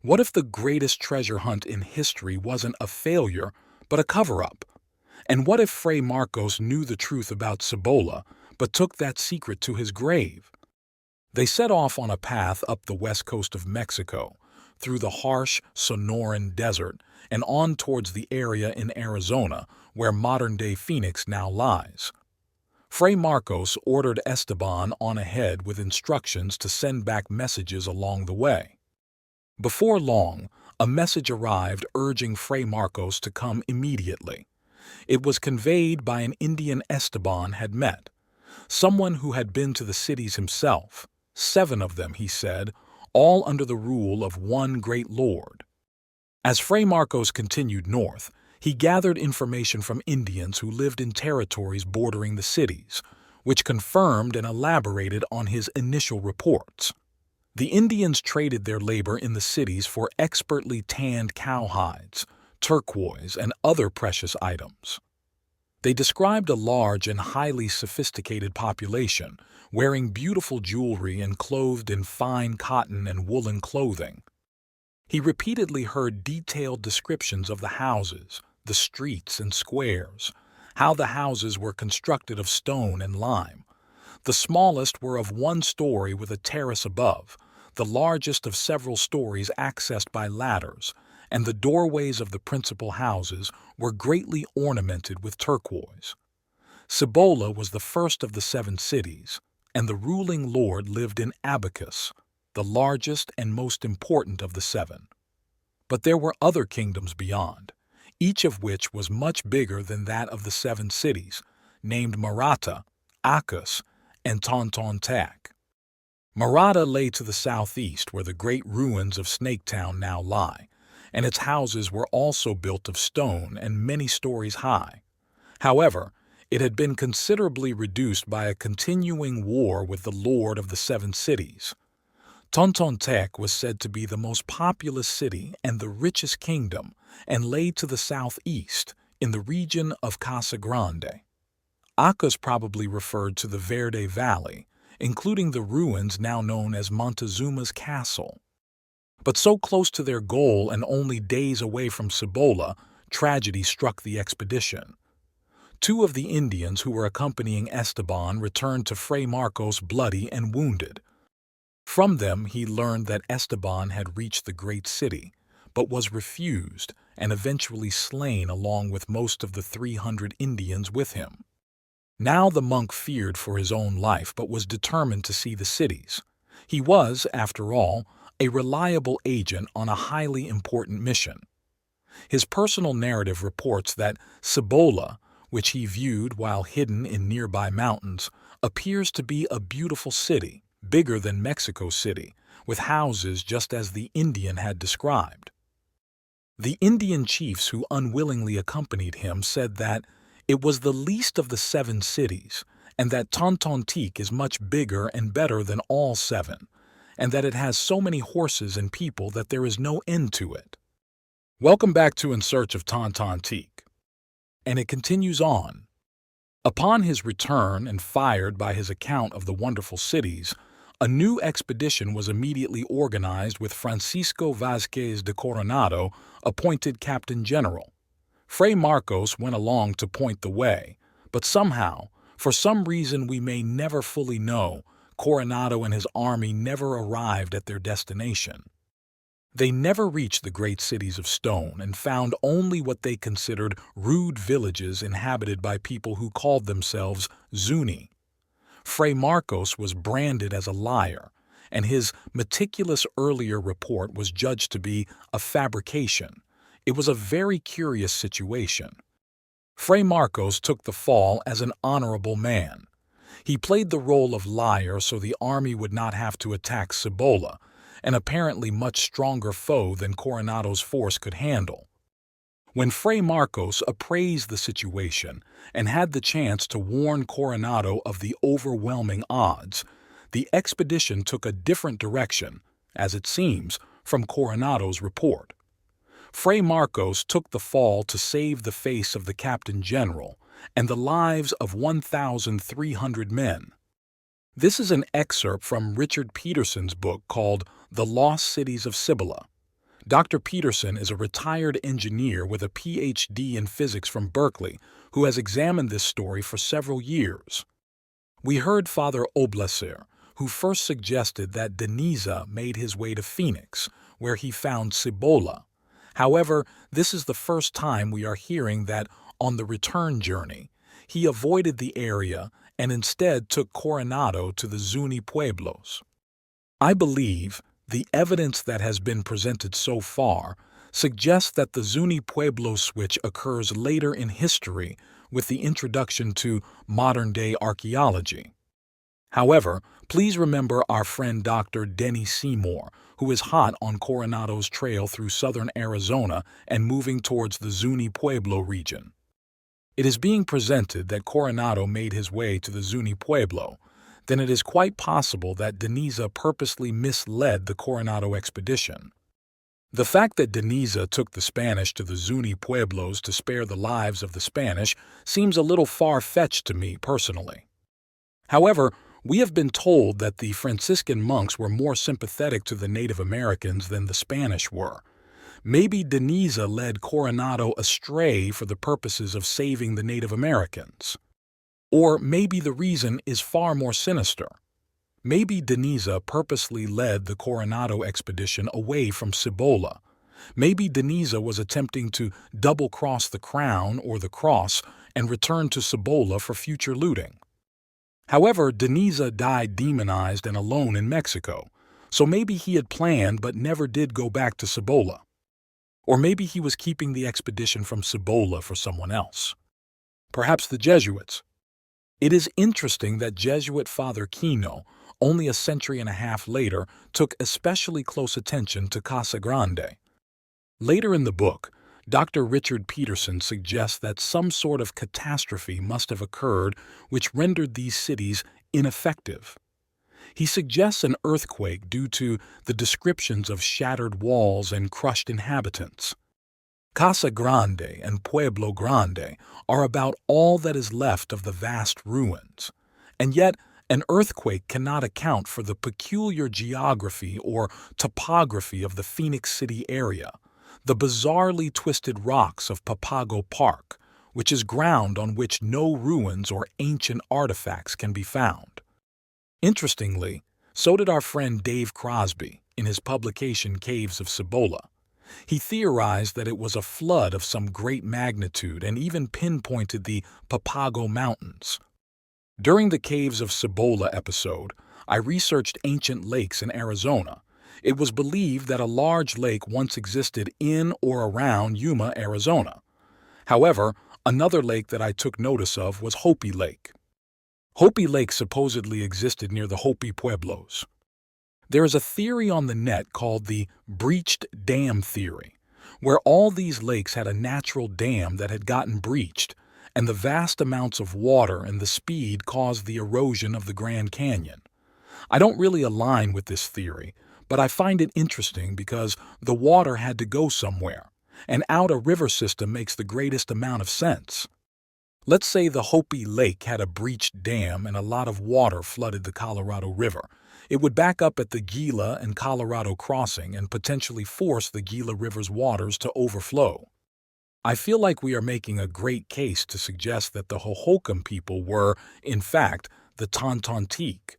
What if the greatest treasure hunt in history wasn't a failure, but a cover-up? And what if Fray Marcos knew the truth about Cibola, but took that secret to his grave? They set off on a path up the west coast of Mexico, through the harsh Sonoran Desert, and on towards the area in Arizona where modern-day Phoenix now lies. Fray Marcos ordered Esteban on ahead with instructions to send back messages along the way. Before long, a message arrived urging Fray Marcos to come immediately. It was conveyed by an Indian Esteban had met, someone who had been to the cities himself, 7 of them, he said, all under the rule of one great lord. As Fray Marcos continued north, he gathered information from Indians who lived in territories bordering the cities, which confirmed and elaborated on his initial reports. The Indians traded their labor in the cities for expertly tanned cowhides, turquoise, and other precious items. They described a large and highly sophisticated population, wearing beautiful jewelry and clothed in fine cotton and woolen clothing. He repeatedly heard detailed descriptions of the houses, the streets and squares, how the houses were constructed of stone and lime. The smallest were of 1 story with a terrace above, the largest of several stories accessed by ladders, and the doorways of the principal houses were greatly ornamented with turquoise. Cibola was the first of the 7 cities, and the ruling lord lived in Abacus, the largest and most important of the 7. But there were other kingdoms beyond, each of which was much bigger than that of the 7 cities, named Marata, Acus, and Tontonteac. Marata lay to the southeast where the great ruins of Snaketown now lie, and its houses were also built of stone and many stories high. However, it had been considerably reduced by a continuing war with the lord of the 7 cities. Tontonteac was said to be the most populous city and the richest kingdom, and lay to the southeast, in the region of Casa Grande. Acus probably referred to the Verde Valley, including the ruins now known as Montezuma's Castle. But so close to their goal and only days away from Cibola, tragedy struck the expedition. 2 of the Indians who were accompanying Esteban returned to Fray Marcos bloody and wounded. From them he learned that Esteban had reached the great city, but was refused and eventually slain along with most of the 300 Indians with him. Now the monk feared for his own life but was determined to see the cities. He was, after all, a reliable agent on a highly important mission. His personal narrative reports that Cibola, which he viewed while hidden in nearby mountains, appears to be a beautiful city, bigger than Mexico City, with houses just as the Indian had described. The Indian chiefs who unwillingly accompanied him said that it was the least of the 7 cities, and that Tontonteac is much bigger and better than all 7, and that it has so many horses and people that there is no end to it. Welcome back to In Search of Tontonteac. And it continues on. Upon his return and fired by his account of the wonderful cities, a new expedition was immediately organized with Francisco Vázquez de Coronado appointed Captain General. Fray Marcos went along to point the way, but somehow, for some reason we may never fully know, Coronado and his army never arrived at their destination. They never reached the great cities of stone and found only what they considered rude villages inhabited by people who called themselves Zuni. Fray Marcos was branded as a liar, and his meticulous earlier report was judged to be a fabrication. It was a very curious situation. Fray Marcos took the fall as an honorable man. He played the role of liar so the army would not have to attack Cibola, an apparently much stronger foe than Coronado's force could handle. When Fray Marcos appraised the situation and had the chance to warn Coronado of the overwhelming odds, the expedition took a different direction, as it seems, from Coronado's report. Fray Marcos took the fall to save the face of the Captain General and the lives of 1,300 men. This is an excerpt from Richard Peterson's book called The Lost Cities of Cibola. Dr. Peterson is a retired engineer with a PhD in physics from Berkeley who has examined this story for several years. We heard Father Oblesser, who first suggested that de Niza made his way to Phoenix, where he found Cibola. However, this is the first time we are hearing that on the return journey, he avoided the area and instead took Coronado to the Zuni Pueblos. I believe the evidence that has been presented so far suggests that the Zuni Pueblo switch occurs later in history with the introduction to modern-day archaeology. However, please remember our friend Dr. Denny Seymour, who is hot on Coronado's trail through southern Arizona and moving towards the Zuni Pueblo region. It is being presented that Coronado made his way to the Zuni Pueblo. Then it is quite possible that de Niza purposely misled the Coronado expedition. The fact that de Niza took the Spanish to the Zuni Pueblos to spare the lives of the Spanish seems a little far-fetched to me personally. However, we have been told that the Franciscan monks were more sympathetic to the Native Americans than the Spanish were. Maybe de Niza led Coronado astray for the purposes of saving the Native Americans. Or maybe the reason is far more sinister. Maybe de Niza purposely led the Coronado expedition away from Cibola. Maybe de Niza was attempting to double-cross the crown or the cross and return to Cibola for future looting. However, de Niza died demonized and alone in Mexico, so maybe he had planned but never did go back to Cibola. Or maybe he was keeping the expedition from Cibola for someone else. Perhaps the Jesuits. It is interesting that Jesuit Father Kino, only a century and a half later, took especially close attention to Casa Grande. Later in the book, Dr. Richard Peterson suggests that some sort of catastrophe must have occurred which rendered these cities ineffective. He suggests an earthquake due to the descriptions of shattered walls and crushed inhabitants. Casa Grande and Pueblo Grande are about all that is left of the vast ruins, and yet an earthquake cannot account for the peculiar geography or topography of the Phoenix City area, the bizarrely twisted rocks of Papago Park, which is ground on which no ruins or ancient artifacts can be found. Interestingly, so did our friend Dave Crosby in his publication Caves of Cibola. He theorized that it was a flood of some great magnitude and even pinpointed the Papago Mountains. During the Caves of Cibola episode, I researched ancient lakes in Arizona. It was believed that a large lake once existed in or around Yuma, Arizona. However, another lake that I took notice of was Hopi Lake. Hopi Lake supposedly existed near the Hopi Pueblos. There is a theory on the net called the breached dam theory, where all these lakes had a natural dam that had gotten breached, and the vast amounts of water and the speed caused the erosion of the Grand Canyon. I don't really align with this theory, but I find it interesting because the water had to go somewhere, and out a river system makes the greatest amount of sense. Let's say the Hopi Lake had a breached dam and a lot of water flooded the Colorado River. It would back up at the Gila and Colorado crossing and potentially force the Gila River's waters to overflow. I feel like we are making a great case to suggest that the Hohokam people were, in fact, the Tontonteac.